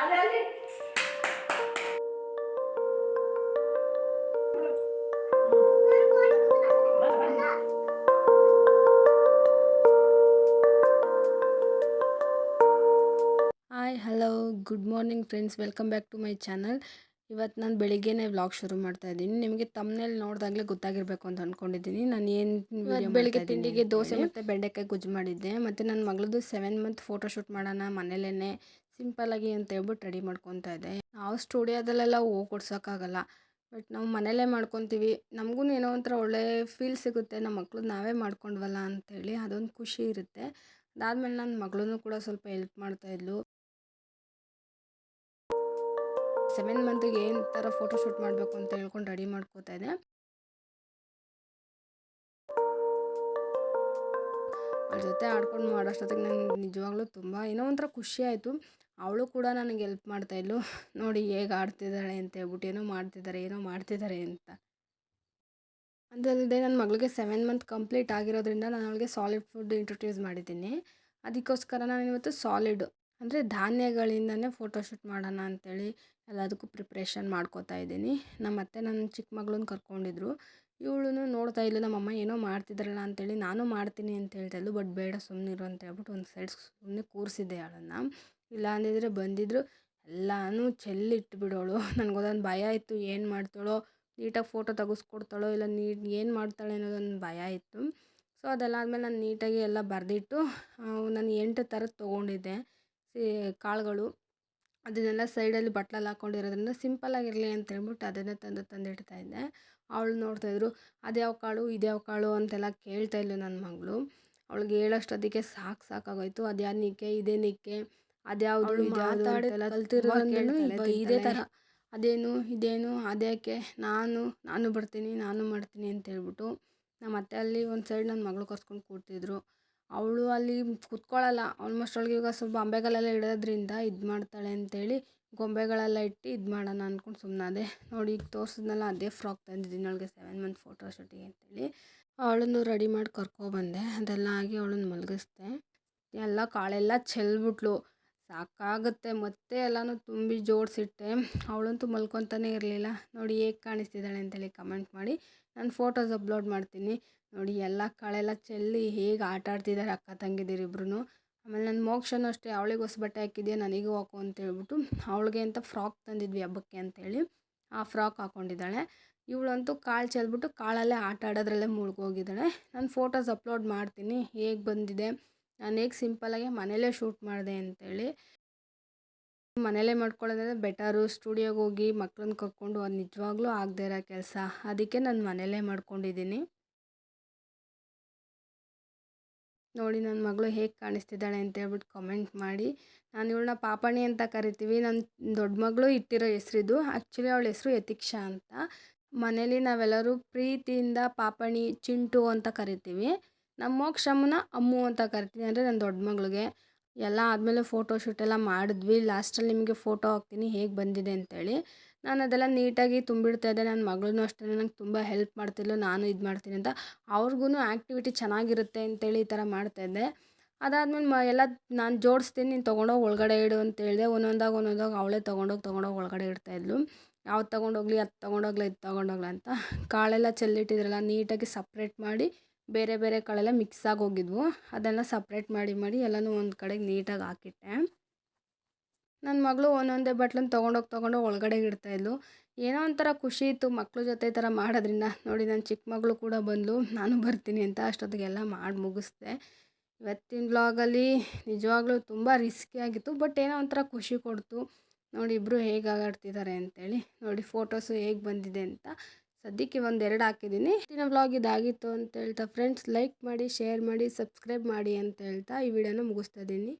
Hi hello good morning friends, welcome back to my channel. ಇವತ್ತು ನಾನು ಬೆಳಿಗ್ಗೆನೇ vlog ಶುರು ಮಾಡ್ತಾ ಇದ್ದೀನಿ. ನಿಮಗೆ ತಮ್ಮನೇಲಿ ನೋಡಿದಾಗಲೇ ಗೊತ್ತಾಗಿರಬೇಕು ಅಂತ ಅಂದ್ಕೊಂಡಿದ್ದೀನಿ ನಾನು ಏನು ವಿಡಿಯೋ ಬೆಳಿಗ್ಗೆ ತಿಂಡಿಗೆ ದೋಸೆ ಮತ್ತು ಬೆಂಡೆಕಾಯಿ ಗೊಜ್ಜು ಮಾಡಿದ್ದೆ. ಮತ್ತು ನನ್ನ ಮಗಳದ್ದು 7 ಮಂತ್ ಫೋಟೋಶೂಟ್ ಮಾಡೋಣ ಮನೇಲೇ ಸಿಂಪಲ್ಲಾಗಿ ಅಂತ ಹೇಳ್ಬಿಟ್ಟು ರೆಡಿ ಮಾಡ್ಕೊತಾ ಇದ್ದೆ. ನಾವು ಸ್ಟುಡಿಯೋದಲ್ಲೆಲ್ಲ ಹೋಗಿ ಕೊಡ್ಸೋಕ್ಕಾಗಲ್ಲ, ಬಟ್ ನಾವು ಮನೇಲೇ ಮಾಡ್ಕೊತೀವಿ. ನಮಗೂ ಏನೋ ಒಂಥರ ಒಳ್ಳೆ ಫೀಲ್ ಸಿಗುತ್ತೆ, ನಮ್ಮ ಮಕ್ಳದ್ದು ನಾವೇ ಮಾಡ್ಕೊಂಡ್ವಲ್ಲ ಅಂತೇಳಿ ಅದೊಂದು ಖುಷಿ ಇರುತ್ತೆ. ಅದಾದಮೇಲೆ ನನ್ನ ಮಗಳೂ ಕೂಡ ಸ್ವಲ್ಪ ಹೆಲ್ಪ್ ಮಾಡ್ತಾಯಿದ್ಲು. 7 ಮಂತಿಗೆ ಏನು ಥರ ಫೋಟೋಶೂಟ್ ಮಾಡಬೇಕು ಅಂತ ಹೇಳ್ಕೊಂಡು ರೆಡಿ ಮಾಡ್ಕೋತಾ ಇದ್ದೆ. ಅವ್ಳ ಜೊತೆ ಆಡ್ಕೊಂಡು ಮಾಡೋಷ್ಟೊತ್ತಿಗೆ ನನಗೆ ನಿಜವಾಗ್ಲೂ ತುಂಬ ಏನೋ ಒಂಥರ ಖುಷಿ ಆಯಿತು. ಅವಳು ಕೂಡ ನನಗೆ ಹೆಲ್ಪ್ ಮಾಡ್ತಾಯಿದ್ಲು. ನೋಡಿ ಹೇಗೆ ಆಡ್ತಿದ್ದಾಳೆ ಅಂತ ಹೇಳ್ಬಿಟ್ಟು, ಏನೋ ಮಾಡ್ತಿದ್ದಾರೆ ಅಂತ. ಅದಲ್ಲದೆ ನನ್ನ ಮಗಳಿಗೆ 7 ಮಂತ್ ಕಂಪ್ಲೀಟ್ ಆಗಿರೋದ್ರಿಂದ ನಾನು ಅವಳಿಗೆ ಸಾಲಿಡ್ ಫುಡ್ ಇಂಟ್ರೊಡ್ಯೂಸ್ ಮಾಡಿದ್ದೀನಿ. ಅದಕ್ಕೋಸ್ಕರ ನಾನು ಇವತ್ತು ಸಾಲಿಡ್ ಅಂದರೆ ಧಾನ್ಯಗಳಿಂದನೇ ಫೋಟೋಶೂಟ್ ಮಾಡೋಣ ಅಂಥೇಳಿ ಎಲ್ಲದಕ್ಕೂ ಪ್ರಿಪ್ರೇಷನ್ ಮಾಡ್ಕೋತಾ ಇದ್ದೀನಿ. ನಮ್ಮ ಅತ್ತೆ ನನ್ನ ಚಿಕ್ಕ ಮಗಳನ್ನ ಕರ್ಕೊಂಡಿದ್ರು. ಇವಳು ನೋಡ್ತಾ ಇದ್ಲು, ನಮ್ಮಮ್ಮ ಏನೋ ಮಾಡ್ತಿದ್ದಾರಲ್ಲ ಅಂತೇಳಿ ನಾನು ಮಾಡ್ತೀನಿ ಅಂತ ಹೇಳ್ತಾಯಿದ್ಲು. ಬಟ್ ಬೇಡ ಸುಮ್ಮನಿರು ಅಂತ ಹೇಳ್ಬಿಟ್ಟು ಒಂದು ಸೈಡ್ ಸುಮ್ಮನೆ ಕೂರಿಸಿದ್ದೆ ಅವಳನ್ನು. ಇಲ್ಲ ಅಂದಿದ್ರೆ ಬಂದಿದ್ರು ಎಲ್ಲನೂ ಚೆಲ್ಲಿಟ್ಬಿಡೋಳು. ನನಗೊಂದೊಂದು ಭಯ ಇತ್ತು, ಏನು ಮಾಡ್ತಾಳೋ, ನೀಟಾಗಿ ಫೋಟೋ ತೆಗೆಸ್ಕೊಡ್ತಾಳೋ ಇಲ್ಲ ಏನು ಮಾಡ್ತಾಳೆ ಅನ್ನೋದೊಂದು ಭಯ ಇತ್ತು. ಸೊ ಅದೆಲ್ಲ ಆದಮೇಲೆ ನಾನು ನೀಟಾಗಿ ಎಲ್ಲ ಬರೆದಿಟ್ಟು ನಾನು 8 ಥರದ್ದು ತೊಗೊಂಡಿದ್ದೆ ಕಾಳುಗಳು. ಅದನ್ನೆಲ್ಲ ಸೈಡಲ್ಲಿ ಬಟ್ಲಲ್ಲಿ ಹಾಕ್ಕೊಂಡಿರೋದ್ರಿಂದ ಸಿಂಪಲ್ಲಾಗಿರಲಿ ಅಂತ ಹೇಳ್ಬಿಟ್ಟು ಅದನ್ನೇ ತಂದಿಡ್ತಾಯಿದ್ದೆ. ಅವಳು ನೋಡ್ತಾಯಿದ್ರು ಅದ್ಯಾವ ಕಾಳು ಇದ್ಯಾವ ಕಾಳು ಅಂತೆಲ್ಲ ಕೇಳ್ತಾಯಿದ್ಲು ನನ್ನ ಮಗಳು. ಅವಳಿಗೆ ಹೇಳೋಷ್ಟೊತ್ತಿಗೆ ಸಾಕಾಗೋಯ್ತು. ಅದ್ಯಾನಿಕ್ಕೆ ಇದೇನಿಕ್ಕೆ ಅದ್ಯಾವುದು ಮಾತಾಡಿ ಕಲ್ತಿರೋದ್ರೂ ಇದೇ ಥರ ಇದೇನು ಅದ್ಯಾಕೆ ನಾನು ಬರ್ತೀನಿ ನಾನು ಮಾಡ್ತೀನಿ ಅಂತ ಹೇಳ್ಬಿಟ್ಟು ನಮ್ಮ ಅತ್ತೆ ಅಲ್ಲಿ ಒಂದು ಸೈಡ್ ನನ್ನ ಮಗಳು ಕರ್ಸ್ಕೊಂಡು ಕೂತಿದ್ರು. ಅವಳು ಅಲ್ಲಿ ಕುತ್ಕೊಳ್ಳಲ್ಲ. ಆಲ್ಮೋಸ್ಟ್ ಅವಳಿಗೆ ಇವಾಗ ಸ್ವಲ್ಪ ಅಂಬೆಗಳೆಲ್ಲ ಇಡೋದ್ರಿಂದ ಇದು ಮಾಡ್ತಾಳೆ ಅಂತೇಳಿ ಗೊಂಬೆಗಳೆಲ್ಲ ಇಟ್ಟು ಇದು ಮಾಡೋಣ ಅಂದ್ಕೊಂಡು ಸುಮ್ಮನಾದೆ. ನೋಡಿ ಈಗ ತೋರಿಸಿದ್ನಲ್ಲ ಅದೇ ಫ್ರಾಕ್ ತಂದಿದ್ದೀನಿ ಅವಳಿಗೆ 7 ಮಂತ್ ಫೋಟೋಶೂಟಿಗೆ ಅಂತೇಳಿ. ಅವಳನ್ನು ರೆಡಿ ಮಾಡಿ ಕರ್ಕೊಬಂದೆ. ಅದೆಲ್ಲ ಆಗಿ ಅವಳನ್ನು ಮಲಗಿಸ್ದೆ. ಎಲ್ಲ ಕಾಳೆಲ್ಲ ಚೆಲ್ಬಿಟ್ಲು, ಸಾಕಾಗುತ್ತೆ. ಮತ್ತೆ ಎಲ್ಲನೂ ತುಂಬಿ ಜೋಡಿಸಿಟ್ಟೆ. ಅವಳಂತೂ ಮಲ್ಕೊತಾನೆ ಇರಲಿಲ್ಲ. ನೋಡಿ ಹೇಗೆ ಕಾಣಿಸ್ತಿದ್ದಾಳೆ ಅಂತೇಳಿ ಕಮೆಂಟ್ ಮಾಡಿ. ನಾನು ಫೋಟೋಸ್ ಅಪ್ಲೋಡ್ ಮಾಡ್ತೀನಿ. ನೋಡಿ ಎಲ್ಲ ಕಾಳೆಲ್ಲ ಚೆಲ್ಲಿ ಹೇಗೆ ಆಟ ಆಡ್ತಿದ್ದಾರೆ ಅಕ್ಕ ತಂಗಿದಿರಿಬ್ರು. ಆಮೇಲೆ ನನ್ನ ಮೋಕ್ಷನೂ ಅಷ್ಟೇ, ಅವಳಿಗೆ ಹೊಸ ಬಟ್ಟೆ ಹಾಕಿದ್ಯಾ ನನಗೂ ಹಾಕು ಅಂತ ಹೇಳ್ಬಿಟ್ಟು ಅವಳಿಗೆ ಅಂತ ಫ್ರಾಕ್ ತಂದಿದ್ವಿ ಹಬ್ಬಕ್ಕೆ ಅಂತೇಳಿ ಆ ಫ್ರಾಕ್ ಹಾಕ್ಕೊಂಡಿದ್ದಾಳೆ. ಇವಳಂತೂ ಕಾಳು ಚೆಲ್ಬಿಟ್ಟು ಕಾಳಲ್ಲೇ ಆಟ ಆಡೋದ್ರಲ್ಲೇ ಮುಳುಗೋಗಿದ್ದಾಳೆ. ನಾನು ಫೋಟೋಸ್ ಅಪ್ಲೋಡ್ ಮಾಡ್ತೀನಿ ಹೇಗೆ ಬಂದಿದೆ, ನಾನು ಹೇಗೆ ಸಿಂಪಲ್ಲಾಗಿ ಮನೇಲೇ ಶೂಟ್ ಮಾಡಿದೆ ಅಂತೇಳಿ. ಮನೇಲೇ ಮಾಡ್ಕೊಳ್ಳೋದಂದರೆ ಬೆಟರು. ಸ್ಟುಡಿಯೋಗೆ ಹೋಗಿ ಮಕ್ಳನ್ನ ಕರ್ಕೊಂಡು ಅದು ನಿಜವಾಗ್ಲೂ ಆಗದೇ ಇರೋ ಕೆಲಸ. ಅದಕ್ಕೆ ನಾನು ಮನೇಲೇ ಮಾಡ್ಕೊಂಡಿದ್ದೀನಿ. ನೋಡಿ ನನ್ನ ಮಗಳು ಹೇಗೆ ಕಾಣಿಸ್ತಿದ್ದಾಳೆ ಅಂತ ಹೇಳ್ಬಿಟ್ಟು ಕಮೆಂಟ್ ಮಾಡಿ. ನಾನು ಇವಳನ್ನ ಪಾಪಣಿ ಅಂತ ಕರಿತೀವಿ. ನನ್ನ ದೊಡ್ಡ ಮಗಳು ಇಟ್ಟಿರೋ ಹೆಸರಿದು. ಆ್ಯಕ್ಚುಲಿ ಅವಳ ಹೆಸರು ಯತೀಕ್ಷಾ ಅಂತ. ಮನೇಲಿ ನಾವೆಲ್ಲರೂ ಪ್ರೀತಿಯಿಂದ ಪಾಪಣಿ, ಚಿಂಟು ಅಂತ ಕರಿತೀವಿ. ನಮ್ಮ ಮೋಕ್ಷಮ್ಮನ ಅಮ್ಮು ಅಂತ ಕರಿತೀನಿ, ಅಂದರೆ ನನ್ನ ದೊಡ್ಡ ಮಗಳಿಗೆ. ಎಲ್ಲ ಆದಮೇಲೆ ಫೋಟೋಶೂಟೆಲ್ಲ ಮಾಡಿದ್ವಿ. ಲಾಸ್ಟಲ್ಲಿ ನಿಮಗೆ ಫೋಟೋ ಹಾಕ್ತೀನಿ ಹೇಗೆ ಬಂದಿದೆ ಅಂತೇಳಿ. ನಾನು ಅದೆಲ್ಲ ನೀಟಾಗಿ ತುಂಬಿಡ್ತಾಯಿದ್ದೆ. ನನ್ನ ಮಗಳೂ ಅಷ್ಟೇ ನನಗೆ ತುಂಬ ಹೆಲ್ಪ್ ಮಾಡ್ತಿದ್ಲು, ನಾನು ಇದು ಮಾಡ್ತೀನಿ ಅಂತ. ಅವ್ರಿಗೂ ಆ್ಯಕ್ಟಿವಿಟಿ ಚೆನ್ನಾಗಿರುತ್ತೆ ಅಂತೇಳಿ ಈ ಥರ ಮಾಡ್ತಾಯಿದ್ದೆ. ಅದಾದಮೇಲೆ ಎಲ್ಲ ನಾನು ಜೋಡಿಸ್ತೀನಿ, ನೀನು ತೊಗೊಂಡೋಗಿ ಒಳಗಡೆ ಇಡು ಅಂತ ಹೇಳಿದೆ. ಒಂದೊಂದಾಗಿ ಅವಳೇ ತೊಗೊಂಡೋಗಿ ಒಳಗಡೆ ಇಡ್ತಾಯಿದ್ಲು. ಯಾವ್ದು ತೊಗೊಂಡೋಗ್ಲಿ ಅದು ತೊಗೊಂಡೋಗ್ಲಾ ಇದು ತೊಗೊಂಡೋಗ್ಲಾ ಅಂತ. ಕಾಳೆಲ್ಲ ಚೆಲ್ಲಿಟ್ಟಿದ್ರಲ್ಲ ನೀಟಾಗಿ ಸಪ್ರೇಟ್ ಮಾಡಿ, ಬೇರೆ ಬೇರೆ ಕಾಳೆಲ್ಲ ಮಿಕ್ಸ್ ಆಗಿ ಹೋಗಿದ್ವು. ಅದನ್ನು ಸಪ್ರೇಟ್ ಮಾಡಿ ಎಲ್ಲನೂ ಒಂದು ಕಡೆಗೆ ನೀಟಾಗಿ ಹಾಕಿಟ್ಟೆ. ನನ್ನ ಮಗಳು ಒಂದೊಂದೇ ಬಟ್ಲನ್ನು ತೊಗೊಂಡೋಗಿ ಒಳಗಡೆ ಇಡ್ತಾಯಿದ್ಲು. ಏನೋ ಒಂಥರ ಖುಷಿ ಇತ್ತು ಮಕ್ಳ ಜೊತೆ ಈ ಥರ ಮಾಡೋದ್ರಿಂದ. ನೋಡಿ ನನ್ನ ಚಿಕ್ಕ ಮಗಳು ಕೂಡ ಬಂದಳು, ನಾನು ಬರ್ತೀನಿ ಅಂತ. ಅಷ್ಟೊತ್ತಿಗೆಲ್ಲ ಮಾಡಿ ಮುಗಿಸ್ದೆ. ಇವತ್ತಿನ ವ್ಲಾಗಲ್ಲಿ ನಿಜವಾಗ್ಲೂ ತುಂಬ ರಿಸ್ಕಿಯಾಗಿತ್ತು, ಬಟ್ ಏನೋ ಒಂಥರ ಖುಷಿ ಕೊಡ್ತು. ನೋಡಿ ಇಬ್ಬರು ಹೇಗೆ ಆಟಾಡ್ತಿದ್ದಾರೆ ಅಂತೇಳಿ. ನೋಡಿ ಫೋಟೋಸು ಹೇಗೆ ಬಂದಿದೆ ಅಂತ. ಸದ್ಯಕ್ಕೆ 1-2 ಹಾಕಿದ್ದೀನಿ. ಇವತ್ತಿನ ವ್ಲಾಗ್ ಇದಾಗಿತ್ತು ಅಂತ ಹೇಳ್ತಾ ಫ್ರೆಂಡ್ಸ್, ಲೈಕ್ ಮಾಡಿ, ಶೇರ್ ಮಾಡಿ, ಸಬ್ಸ್ಕ್ರೈಬ್ ಮಾಡಿ ಅಂತ ಹೇಳ್ತಾ ಈ ವಿಡಿಯೋನ ಮುಗಿಸ್ತಾ ಇದ್ದೀನಿ.